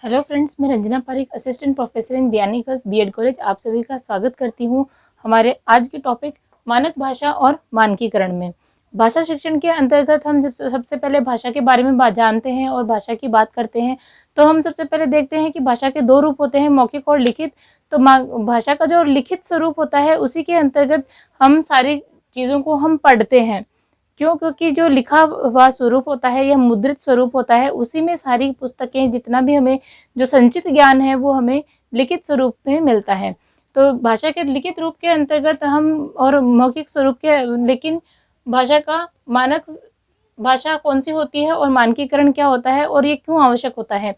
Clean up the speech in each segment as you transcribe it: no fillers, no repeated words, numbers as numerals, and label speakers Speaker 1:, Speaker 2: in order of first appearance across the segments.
Speaker 1: Hello friends, मैं Ranjana Pareek, assistant professor in Bayani girls BEd college, आप सभी का स्वागत करती हूँ। हमारे आज के टॉपिक मानक भाषा और मानकीकरण में। भाषा शिक्षण के अंतर्गत हम जब सबसे पहले भाषा के बारे में जानते हैं और भाषा की बात करते हैं, तो हम सबसे पहले देखते हैं कि भाषा के दो रूप होते हैं, मौखिक और लिखित। तो भाषा का जो लिखित स्वरूप होता है, उसी के अंतर्गत हम सारी चीज़ों को हम पढ़ते हैं। क्यों? क्योंकि जो लिखा हुआ स्वरूप होता है या मुद्रित स्वरूप होता है, उसी में सारी पुस्तकें, जितना भी हमें जो संचित ज्ञान है, वो हमें लिखित स्वरूप में मिलता है। तो भाषा के लिखित रूप के अंतर्गत हम और मौखिक स्वरूप के, लेकिन भाषा का मानक भाषा कौन सी होती है और मानकीकरण क्या होता है और ये क्यों आवश्यक होता है।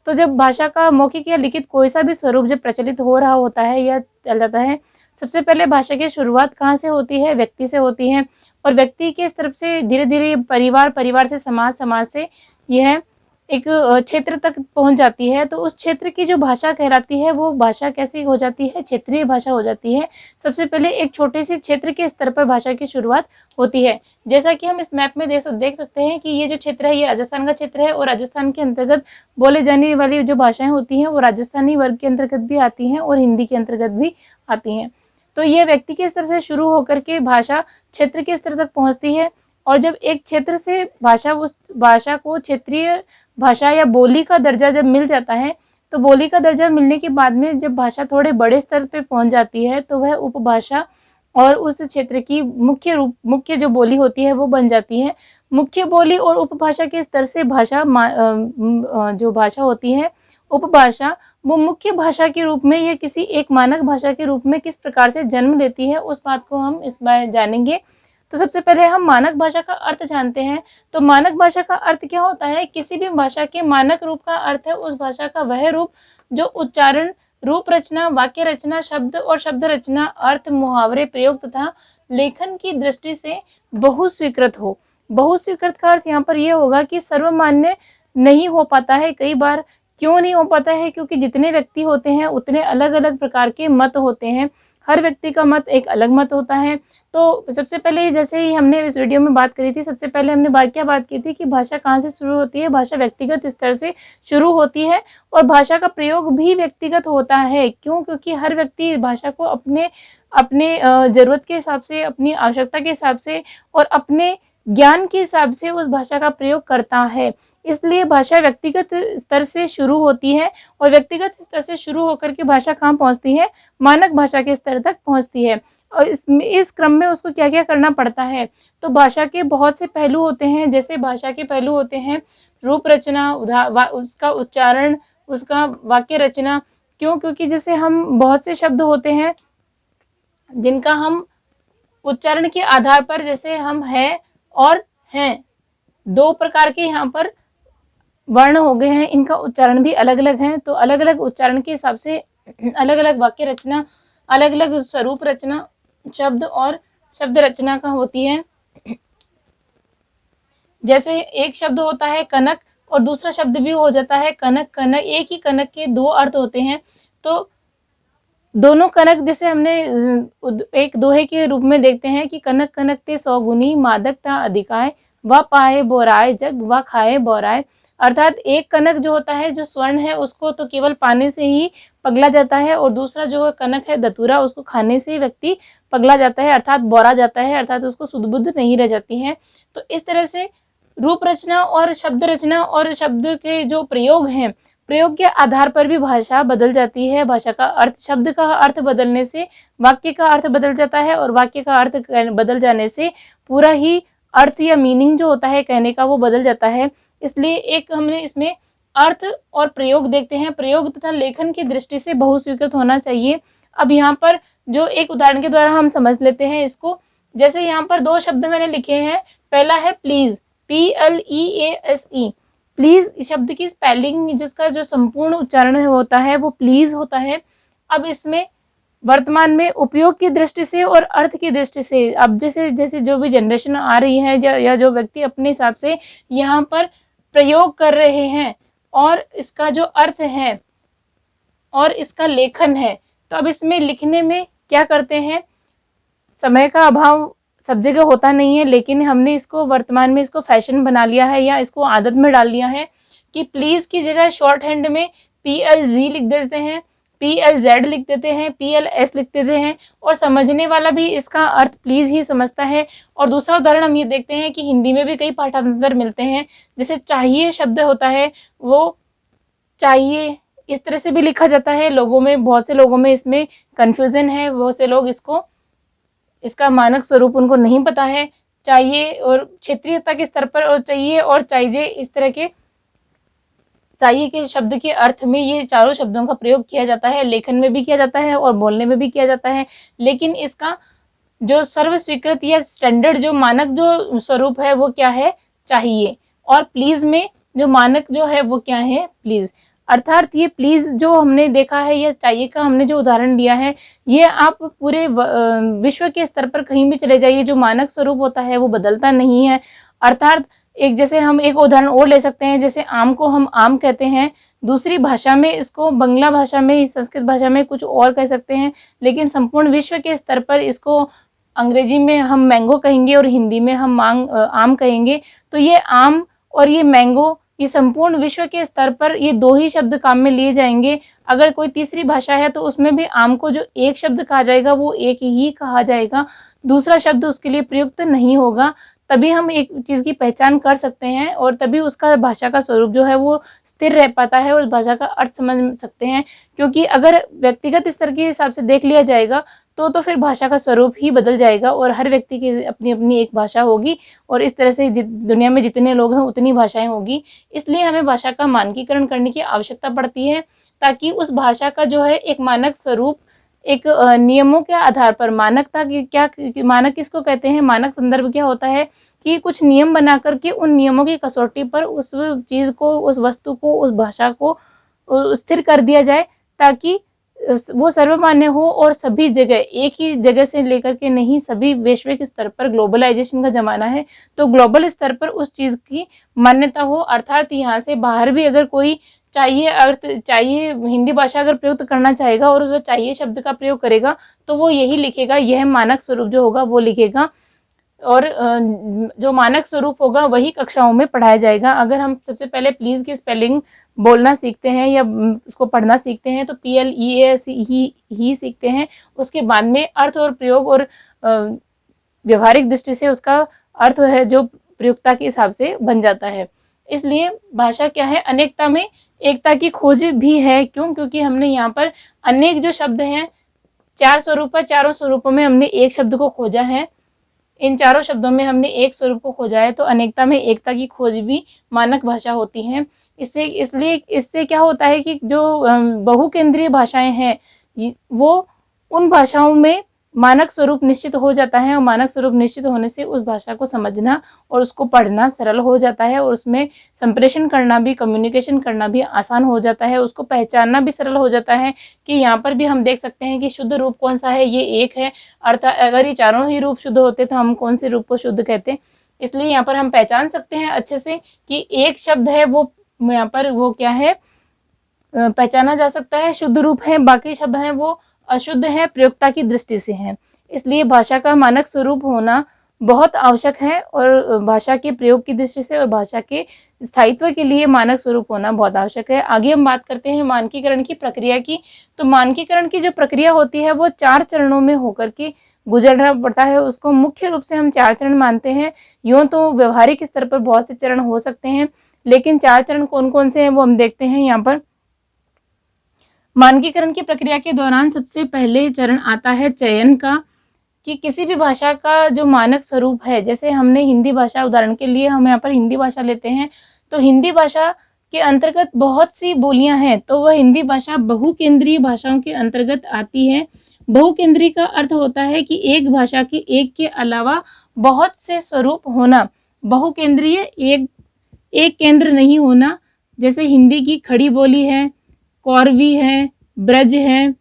Speaker 1: तो जब भाषा का मौखिक या लिखित कोई सा भी स्वरूप जब प्रचलित हो रहा होता है या चल जाता है, सबसे पहले भाषा की शुरुआत कहाँ से होती है? व्यक्ति से होती है। और व्यक्ति के तरफ से धीरे धीरे परिवार, परिवार से समाज, समाज से यह एक क्षेत्र तक पहुंच जाती है। तो उस क्षेत्र की जो भाषा कहलाती है, वो भाषा कैसी हो जाती है? क्षेत्रीय भाषा हो जाती है। सबसे पहले एक छोटे से क्षेत्र के स्तर पर भाषा की शुरुआत होती है। जैसा कि हम इस मैप में देख सकते हैं कि ये जो क्षेत्र है, ये राजस्थान का क्षेत्र है और राजस्थान के अंतर्गत बोले जाने वाली जो भाषाएं होती हैं, वो राजस्थानी वर्ग के अंतर्गत भी आती हैं और हिंदी के अंतर्गत भी आती हैं। तो ये व्यक्ति के स्तर से शुरू होकर के भाषा क्षेत्र के स्तर तक पहुंचती है। और जब एक क्षेत्र से भाषा, उस भाषा को क्षेत्रीय भाषा या बोली का दर्जा जब मिल जाता है, तो बोली का दर्जा मिलने के बाद में जब भाषा थोड़े बड़े स्तर पे पहुंच जाती है, तो वह उपभाषा और उस क्षेत्र की मुख्य जो बोली होती है, वो बन जाती है। मुख्य बोली और उपभाषा के स्तर से भाषा जो भाषा होती है, उपभाषा, वो मुख्य भाषा के रूप में या किसी एक मानक भाषा के रूप में किस प्रकार से जन्म लेती है, उस बात को हम इस बार जानेंगे। तो सबसे पहले हम मानक भाषा का अर्थ जानते हैं। तो मानक भाषा का अर्थ क्या होता है? किसी भी भाषा के मानक रूप का अर्थ है उस भाषा का वह रूप जो उच्चारण, रूप रचना, वाक्य रचना, शब्द और शब्द रचना, अर्थ, मुहावरे, प्रयोग तथा लेखन की दृष्टि से बहुस्वीकृत हो। बहुस्वीकृत का अर्थ यहाँ पर यह होगा कि सर्वमान्य नहीं हो पाता है कई बार। क्यों नहीं हो पाता है? क्योंकि जितने व्यक्ति होते हैं, उतने अलग अलग प्रकार के मत होते हैं। हर व्यक्ति का मत एक अलग मत होता है। तो सबसे पहले, जैसे ही हमने इस वीडियो में बात करी थी, सबसे पहले हमने क्या बात की थी कि भाषा कहाँ से शुरू होती है? भाषा व्यक्तिगत स्तर से शुरू होती है और भाषा का प्रयोग भी व्यक्तिगत होता है। क्यों? क्योंकि हर व्यक्ति भाषा को अपने अपने जरूरत के हिसाब से, अपनी आवश्यकता के हिसाब से और अपने ज्ञान के हिसाब से उस भाषा का प्रयोग करता है। इसलिए भाषा व्यक्तिगत स्तर से शुरू होती है और व्यक्तिगत स्तर से शुरू होकर के भाषा कहाँ पहुँचती है? मानक भाषा के स्तर तक पहुँचती है। और इस क्रम में उसको क्या क्या करना पड़ता है? तो भाषा के बहुत से पहलू होते हैं। जैसे भाषा के पहलू होते हैं रूप रचना, उसका उच्चारण, उसका वाक्य रचना। क्यों? क्योंकि जैसे हम बहुत से शब्द होते हैं जिनका हम उच्चारण के आधार पर, जैसे हम है और हैं, दो प्रकार के यहाँ पर वर्ण हो गए हैं, इनका उच्चारण भी अलग अलग है। तो अलग अलग उच्चारण के हिसाब से अलग अलग वाक्य रचना, अलग अलग स्वरूप रचना, शब्द और शब्द रचना का होती है। जैसे एक शब्द होता है कनक और दूसरा शब्द भी हो जाता है कनक। कनक, एक ही कनक के दो अर्थ होते हैं। तो दोनों कनक, जैसे हमने एक दोहे के रूप में देखते हैं कि कनक कनक ते 100 गुनी, मादक ता अधिकाय, व पाए बोराए जग, व खाए बोराए। अर्थात एक कनक जो होता है, जो स्वर्ण है, उसको तो केवल पाने से ही पगला जाता है और दूसरा जो कनक है धतूरा, उसको खाने से व्यक्ति पगला जाता है, अर्थात बोरा जाता है, अर्थात उसको सुध बुद्ध नहीं रह जाती है। तो इस तरह से रूप रचना और शब्द रचना और शब्द के जो प्रयोग हैं, प्रयोग के आधार पर भी भाषा बदल जाती है। भाषा का अर्थ, शब्द का अर्थ बदलने से वाक्य का अर्थ बदल जाता है और वाक्य का अर्थ बदल जाने से पूरा ही अर्थ या मीनिंग जो होता है कहने का, वो बदल जाता है। इसलिए एक हमने इसमें अर्थ और प्रयोग देखते हैं। प्रयोग तथा लेखन की दृष्टि से बहुस्वीकृत होना चाहिए। अब यहाँ पर जो एक उदाहरण के द्वारा हम समझ लेते हैं इसको। जैसे यहाँ पर दो शब्द मैंने लिखे हैं। पहला है प्लीज, PLEASE। प्लीज शब्द की स्पेलिंग, जिसका जो संपूर्ण उच्चारण होता है वो प्लीज होता है। अब इसमें वर्तमान में उपयोग की दृष्टि से और अर्थ की दृष्टि से, अब जैसे जैसे जो भी जनरेशन आ रही है या जो व्यक्ति अपने हिसाब से यहाँ पर प्रयोग कर रहे हैं और इसका जो अर्थ है और इसका लेखन है, तो अब इसमें लिखने में क्या करते हैं? समय का अभाव सब जगह होता नहीं है, लेकिन हमने इसको वर्तमान में इसको फैशन बना लिया है या इसको आदत में डाल लिया है कि प्लीज की जगह शॉर्ट हैंड में PLZ लिख देते हैं, PLZ लिख देते हैं, PLS लिख देते हैं, और समझने वाला भी इसका अर्थ प्लीज ही समझता है। और दूसरा उदाहरण हम ये देखते हैं कि हिंदी में भी कई पाठांतर मिलते हैं, जैसे चाहिए शब्द होता है, वो चाहिए इस तरह से भी लिखा जाता है। लोगों में, बहुत से लोगों में इसमें कंफ्यूजन है, बहुत से लोग इसका मानक स्वरूप उनको नहीं पता है। चाहिए और क्षेत्रीयता के स्तर पर और चाहिए और चाहिए, इस तरह के चाहिए के शब्द के अर्थ में ये चारों शब्दों का प्रयोग किया जाता है, लेखन में भी किया जाता है और बोलने में भी किया जाता है। लेकिन इसका जो सर्व स्वीकृत या स्टैंडर्ड जो मानक जो स्वरूप है वो क्या है, चाहिए। और प्लीज में जो मानक जो है वो क्या है, प्लीज। अर्थात ये प्लीज जो हमने देखा है या चाहिए का हमने जो उदाहरण लिया है, ये आप पूरे विश्व के स्तर पर कहीं भी चले जाइए, जो मानक स्वरूप होता है वो बदलता नहीं है। अर्थात एक, जैसे हम एक उदाहरण और ले सकते हैं, जैसे आम को हम आम कहते हैं, दूसरी भाषा में इसको, बांग्ला भाषा में, संस्कृत भाषा में कुछ और कह सकते हैं, लेकिन संपूर्ण विश्व के स्तर पर इसको अंग्रेजी में हम मैंगो कहेंगे और हिंदी में हम आम कहेंगे। तो ये आम और ये मैंगो, ये संपूर्ण विश्व के स्तर पर ये दो ही शब्द काम में लिए जाएंगे। अगर कोई तीसरी भाषा है तो उसमें भी आम को जो एक शब्द कहा जाएगा वो एक ही कहा जाएगा, दूसरा शब्द उसके लिए प्रयुक्त नहीं होगा। तभी हम एक चीज़ की पहचान कर सकते हैं और तभी उसका भाषा का स्वरूप जो है वो स्थिर रह पाता है और उस भाषा का अर्थ समझ सकते हैं। क्योंकि अगर व्यक्तिगत स्तर के हिसाब से देख लिया जाएगा तो फिर भाषा का स्वरूप ही बदल जाएगा और हर व्यक्ति की अपनी अपनी एक भाषा होगी, और इस तरह से दुनिया में जितने लोग हैं उतनी भाषाएं होगी। इसलिए हमें भाषा का मानकीकरण करने की आवश्यकता पड़ती है, ताकि उस भाषा का जो है एक मानक स्वरूप, एक नियमों के आधार पर, मानकता की क्या, मानक किसको कहते हैं, मानक संदर्भ क्या होता है कि कुछ नियम बना करके उन नियमों की कसौटी पर उस चीज़ को, उस वस्तु को, उस भाषा को स्थिर कर दिया जाए, ताकि वो सर्वमान्य हो और सभी जगह, एक ही जगह से लेकर के नहीं, सभी वैश्विक स्तर पर, ग्लोबलाइजेशन का जमाना है तो ग्लोबल स्तर पर उस चीज़ की मान्यता हो। अर्थात यहाँ से बाहर भी अगर कोई चाहिए अर्थ, चाहिए हिंदी भाषा अगर प्रयुक्त करना चाहेगा और वो चाहिए शब्द का प्रयोग करेगा तो वो यही लिखेगा, यह मानक स्वरूप जो होगा वो लिखेगा, और जो मानक स्वरूप होगा वही कक्षाओं में पढ़ाया जाएगा। अगर हम सबसे पहले प्लीज की स्पेलिंग बोलना सीखते हैं या उसको पढ़ना सीखते हैं तो PLEAS ही सीखते हैं, उसके बाद में अर्थ और प्रयोग और व्यवहारिक दृष्टि से उसका अर्थ है जो प्रयुक्ता के हिसाब से बन जाता है। इसलिए भाषा क्या है, अनेकता में एकता की खोज भी है। क्यों? क्योंकि हमने यहाँ पर अनेक जो शब्द हैं, 4 स्वरूप है, चारों स्वरूपों में हमने एक शब्द को खोजा है, इन चारों शब्दों में हमने एक स्वरूप को खोजा है, तो अनेकता में एकता की खोज भी मानक भाषा होती है। इससे क्या होता है कि जो बहुकेंद्रीय भाषाएं हैं वो, उन भाषाओं में मानक स्वरूप निश्चित हो जाता है, और मानक स्वरूप निश्चित होने से उस भाषा को समझना और उसको पढ़ना सरल हो जाता है, और उसमें संप्रेषण करना भी, कम्युनिकेशन करना भी आसान हो जाता है, उसको पहचानना भी सरल हो जाता है कि यहाँ पर भी हम देख सकते हैं कि शुद्ध रूप कौन सा है, ये एक है। अर्थात अगर ये चारों ही रूप शुद्ध होते तो हम कौन से रूप को शुद्ध कहते। इसलिए यहाँ पर हम पहचान सकते हैं अच्छे से कि एक शब्द है वो यहाँ पर वो क्या है, पहचाना जा सकता है, शुद्ध रूप है, बाकी शब्द हैं वो अशुद्ध है, प्रयोक्ता की दृष्टि से है। इसलिए भाषा का मानक स्वरूप होना बहुत आवश्यक है, और भाषा के प्रयोग की दृष्टि से और भाषा के स्थायित्व के लिए मानक स्वरूप होना बहुत आवश्यक है। आगे हम बात करते हैं मानकीकरण की प्रक्रिया की। तो मानकीकरण की जो प्रक्रिया होती है वो 4 चरणों में होकर के गुजरना पड़ता है, उसको मुख्य रूप से हम 4 चरण मानते हैं। यूँ तो व्यवहारिक स्तर पर बहुत से चरण हो सकते हैं, लेकिन 4 चरण कौन कौन से हैं वो हम देखते हैं यहाँ पर। मानकीकरण की प्रक्रिया के दौरान सबसे पहले चरण आता है चयन का, कि किसी भी भाषा का जो मानक स्वरूप है, जैसे हमने हिंदी भाषा, उदाहरण के लिए हम यहाँ पर हिंदी भाषा लेते हैं, तो हिंदी भाषा के अंतर्गत बहुत सी बोलियां हैं, तो वह हिंदी भाषा बहुकेंद्रीय भाषाओं के अंतर्गत आती है। बहुकेंद्रीय का अर्थ होता है कि एक भाषा के एक के अलावा बहुत से स्वरूप होना। बहुकेंद्रीय, एक केंद्र नहीं होना। जैसे हिंदी की खड़ी बोली है, कौरवी है, ब्रज है,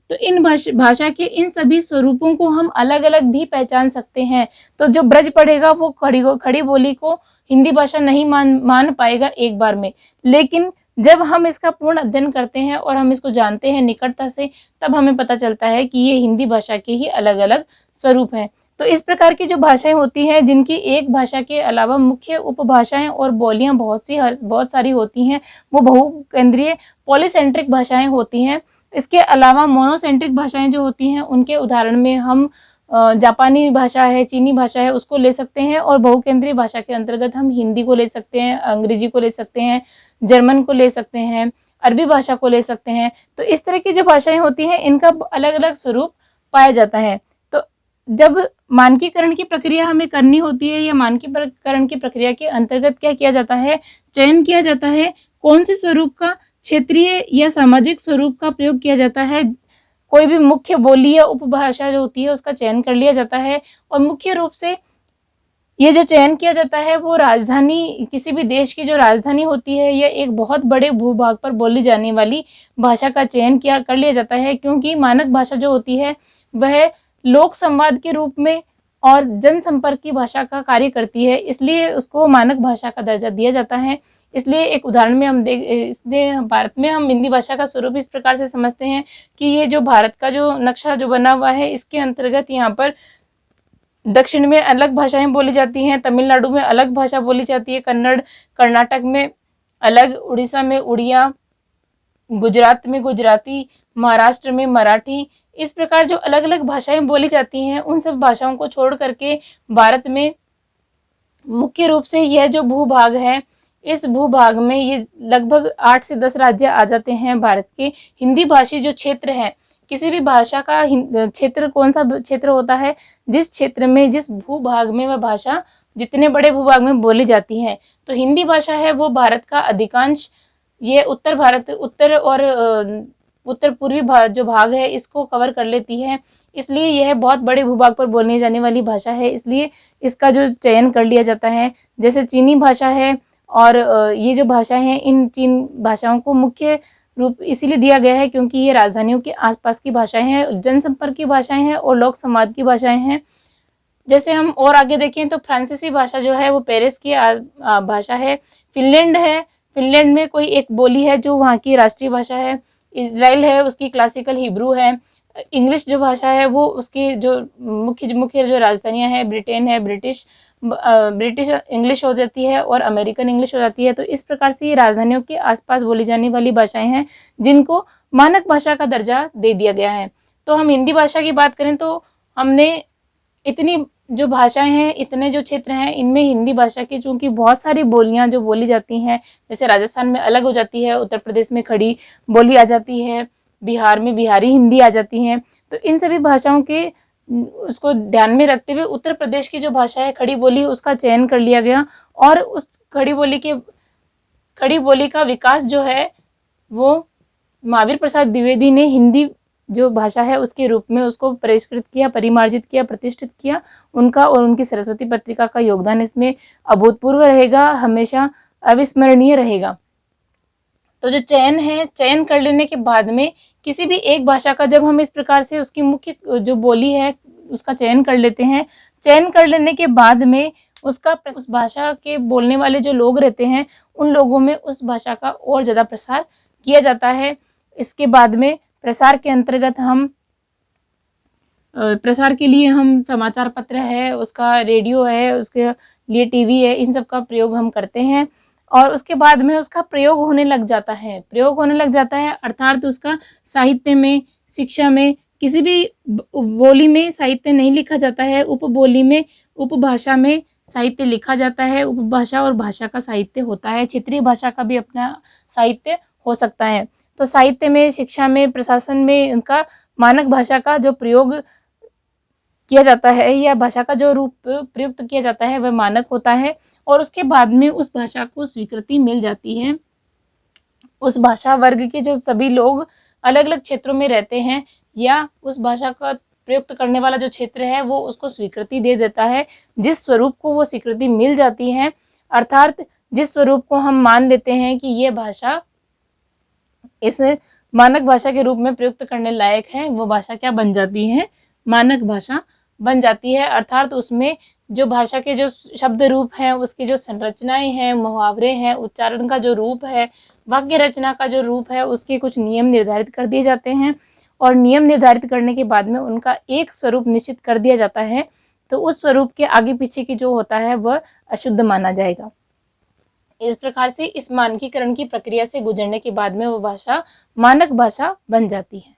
Speaker 1: तो इन भाषा के इन सभी स्वरूपों को हम अलग अलग भी पहचान सकते हैं। तो जो ब्रज पढ़ेगा वो खड़ी बोली को हिंदी भाषा नहीं मान पाएगा एक बार में, लेकिन जब हम इसका पूर्ण अध्ययन करते हैं और हम इसको जानते हैं निकटता से, तब हमें पता चलता है कि ये हिंदी भाषा के ही अलग अलग स्वरूप हैं। तो इस प्रकार की जो भाषाएं होती हैं, जिनकी एक भाषा के अलावा मुख्य उपभाषाएं और बोलियां बहुत सारी होती हैं, वो बहुकेंद्रीय पॉलीसेंट्रिक भाषाएं होती हैं। इसके अलावा मोनोसेंट्रिक भाषाएं जो होती हैं, उनके उदाहरण में हम जापानी भाषा है, चीनी भाषा है, उसको ले सकते हैं। और बहुकेंद्रीय भाषा के अंतर्गत हम हिंदी को ले सकते हैं, अंग्रेजी को ले सकते हैं, जर्मन को ले सकते हैं, अरबी भाषा को ले सकते हैं। तो इस तरह की जो भाषाएं होती हैं, इनका अलग अलग स्वरूप पाया जाता है। तो जब मानकीकरण की प्रक्रिया हमें करनी होती है, या मानकीकरण की प्रक्रिया के अंतर्गत क्या किया जाता है, चयन किया जाता है कौन से स्वरूप का, क्षेत्रीय या सामाजिक स्वरूप का प्रयोग किया जाता है। कोई भी मुख्य बोली या उपभाषा जो होती है, उसका चयन कर लिया जाता है। और मुख्य रूप से ये जो चयन किया जाता है, वो राजधानी, किसी भी देश की जो राजधानी होती है, या एक बहुत बड़े भूभाग पर बोली जाने वाली भाषा का चयन कर लिया जाता है। क्योंकि मानक भाषा जो होती है, वह लोक संवाद के रूप में और जनसंपर्क की भाषा का कार्य करती है, इसलिए उसको मानक भाषा का दर्जा दिया जाता है। इसलिए एक उदाहरण में इसलिए भारत में हम हिंदी भाषा का स्वरूप इस प्रकार से समझते हैं कि ये जो भारत का जो नक्शा जो बना हुआ है, इसके अंतर्गत यहाँ पर दक्षिण में अलग भाषाएं बोली जाती हैं, तमिलनाडु में अलग भाषा बोली जाती है, कन्नड़, कर्नाटक में अलग, उड़ीसा में उड़िया, गुजरात में गुजराती, महाराष्ट्र में मराठी। इस प्रकार जो अलग अलग भाषाएं बोली जाती हैं, उन सब भाषाओं को छोड़ करके भारत में मुख्य रूप से यह जो भूभाग है, इस भूभाग में ये लगभग 8 से 10 राज्य आ जाते हैं भारत के। हिंदी भाषी जो क्षेत्र है, किसी भी भाषा का क्षेत्र कौन सा क्षेत्र होता है, जिस क्षेत्र में, जिस भूभाग में वह भाषा जितने बड़े भूभाग में बोली जाती है। तो हिंदी भाषा है वो भारत का अधिकांश, ये उत्तर भारत, उत्तर और उत्तर पूर्वी जो भाग है, इसको कवर कर लेती है। इसलिए यह बहुत बड़े भूभाग पर बोलने जाने वाली भाषा है, इसलिए इसका जो चयन कर लिया जाता है। जैसे चीनी भाषा है, और ये जो भाषा है, इन चीन भाषाओं को मुख्य रूप इसीलिए दिया गया है क्योंकि ये राजधानियों के आसपास की भाषाएं हैं, जनसंपर्क की भाषाएं हैं और लोक संवाद की भाषाएं हैं। जैसे हम और आगे देखें तो फ्रांसीसी भाषा जो है वो पेरिस की भाषा है। फिनलैंड है, फिनलैंड में कोई एक बोली है जो वहाँ की राष्ट्रीय भाषा है। इजराइल है, उसकी क्लासिकल हिब्रू है। इंग्लिश जो भाषा है वो उसकी जो मुख्य जो राजधानियाँ हैं, ब्रिटेन है, ब्रिटिश इंग्लिश हो जाती है और अमेरिकन इंग्लिश हो जाती है। तो इस प्रकार से ये राजधानियों के आसपास बोली जाने वाली भाषाएं हैं, जिनको मानक भाषा का दर्जा दे दिया गया है। तो हम हिंदी भाषा की बात करें तो हमने इतनी जो भाषाएं हैं, इतने जो क्षेत्र हैं, इनमें हिंदी भाषा की चूंकि बहुत सारी बोलियां जो बोली जाती हैं, जैसे राजस्थान में अलग हो जाती है, उत्तर प्रदेश में खड़ी बोली आ जाती है, बिहार में बिहारी हिंदी आ जाती है। तो इन सभी भाषाओं के उसको ध्यान में रखते हुए उत्तर प्रदेश की जो भाषा है खड़ी बोली, उसका चयन कर लिया गया। और उस खड़ी बोली का विकास जो है वो महावीर प्रसाद द्विवेदी ने हिंदी जो भाषा है उसके रूप में उसको परिष्कृत किया, परिमार्जित किया, प्रतिष्ठित किया। उनका और उनकी सरस्वती पत्रिका का योगदान इसमें अभूतपूर्व रहेगा, हमेशा अविस्मरणीय रहेगा। तो जो चयन है, चयन कर लेने के बाद में किसी भी एक भाषा का जब हम इस प्रकार से उसकी मुख्य जो बोली है उसका चयन कर लेते हैं, चयन कर लेने के बाद में उसका उस भाषा के बोलने वाले जो लोग रहते हैं, उन लोगों में उस भाषा का और ज़्यादा प्रसार किया जाता है। इसके बाद में प्रसार के अंतर्गत हम प्रसार के लिए हम समाचार पत्र है, उसका रेडियो है, उसके लिए टीवी है, इन सब का प्रयोग हम करते हैं। और उसके बाद में उसका प्रयोग होने लग जाता है, अर्थात उसका साहित्य में, शिक्षा में, किसी भी बोली में साहित्य नहीं लिखा जाता है, उपबोली में, उपभाषा में साहित्य लिखा जाता है। उपभाषा और भाषा का साहित्य होता है, क्षेत्रीय भाषा का भी अपना साहित्य हो सकता है। तो साहित्य में, शिक्षा में, प्रशासन में उनका मानक भाषा का जो प्रयोग किया जाता है या भाषा का जो रूप प्रयुक्त किया जाता है वह मानक होता है। और उसके बाद में उस भाषा को स्वीकृति मिल जाती है। उस भाषा वर्ग के जो सभी लोग अलग अलग क्षेत्रों में रहते हैं, या उस भाषा का प्रयुक्त करने वाला जो क्षेत्र है वो उसको स्वीकृति दे देता है। जिस स्वरूप को वो स्वीकृति मिल जाती है, अर्थात जिस स्वरूप को हम मान लेते हैं कि ये भाषा इस मानक भाषा के रूप में प्रयुक्त करने लायक है, वो भाषा क्या बन जाती है, मानक भाषा बन जाती है। अर्थात उसमें जो भाषा के जो शब्द रूप हैं, उसकी जो संरचनाएं हैं, मुहावरे हैं, उच्चारण का जो रूप है, वाक्य रचना का जो रूप है, उसके कुछ नियम निर्धारित कर दिए जाते हैं। और नियम निर्धारित करने के बाद में उनका एक स्वरूप निश्चित कर दिया जाता है तो उस स्वरूप के आगे पीछे की जो होता है वह अशुद्ध माना जाएगा। इस प्रकार से इस मानकीकरण की प्रक्रिया से गुजरने के बाद में वो भाषा मानक भाषा बन जाती है।